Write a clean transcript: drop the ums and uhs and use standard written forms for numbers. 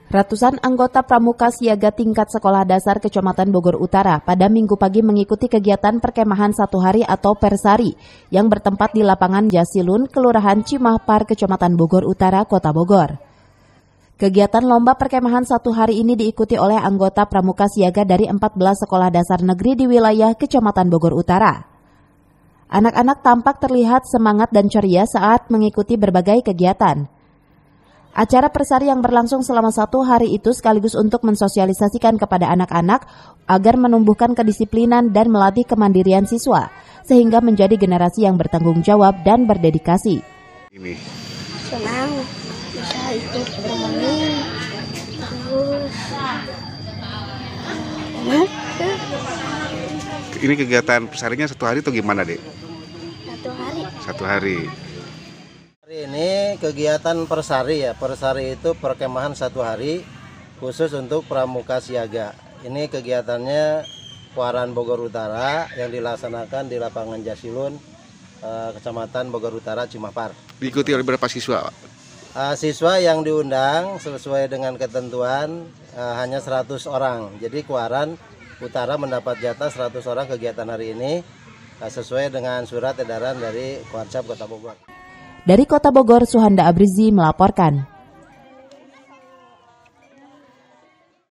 Ratusan anggota pramuka siaga tingkat sekolah dasar Kecamatan Bogor Utara pada Minggu pagi mengikuti kegiatan perkemahan 1 hari atau Persari yang bertempat di lapangan Jasilun, Kelurahan Cimahpar, Kecamatan Bogor Utara, Kota Bogor. Kegiatan lomba perkemahan 1 hari ini diikuti oleh anggota pramuka siaga dari 14 sekolah dasar negeri di wilayah Kecamatan Bogor Utara. Anak-anak tampak terlihat semangat dan ceria saat mengikuti berbagai kegiatan. Acara Persari yang berlangsung selama 1 hari itu sekaligus untuk mensosialisasikan kepada anak-anak agar menumbuhkan kedisiplinan dan melatih kemandirian siswa, sehingga menjadi generasi yang bertanggung jawab dan berdedikasi. Senang bisa ikut bermain, Ini kegiatan Persarinya 1 hari atau gimana, Dek? 1 hari. 1 hari. Hari ini kegiatan Persari ya. Persari itu perkemahan 1 hari khusus untuk pramuka siaga. Ini kegiatannya Kuaran Bogor Utara yang dilaksanakan di lapangan Jasilun, Kecamatan Bogor Utara, Cimahpar. Diikuti oleh berapa siswa? Siswa yang diundang sesuai dengan ketentuan hanya 100 orang. Jadi Kuaran Utara mendapat jatah 100 orang kegiatan hari ini sesuai dengan surat edaran dari Kuarsap Kota Bogor. Dari Kota Bogor, Suhanda Abrizi melaporkan.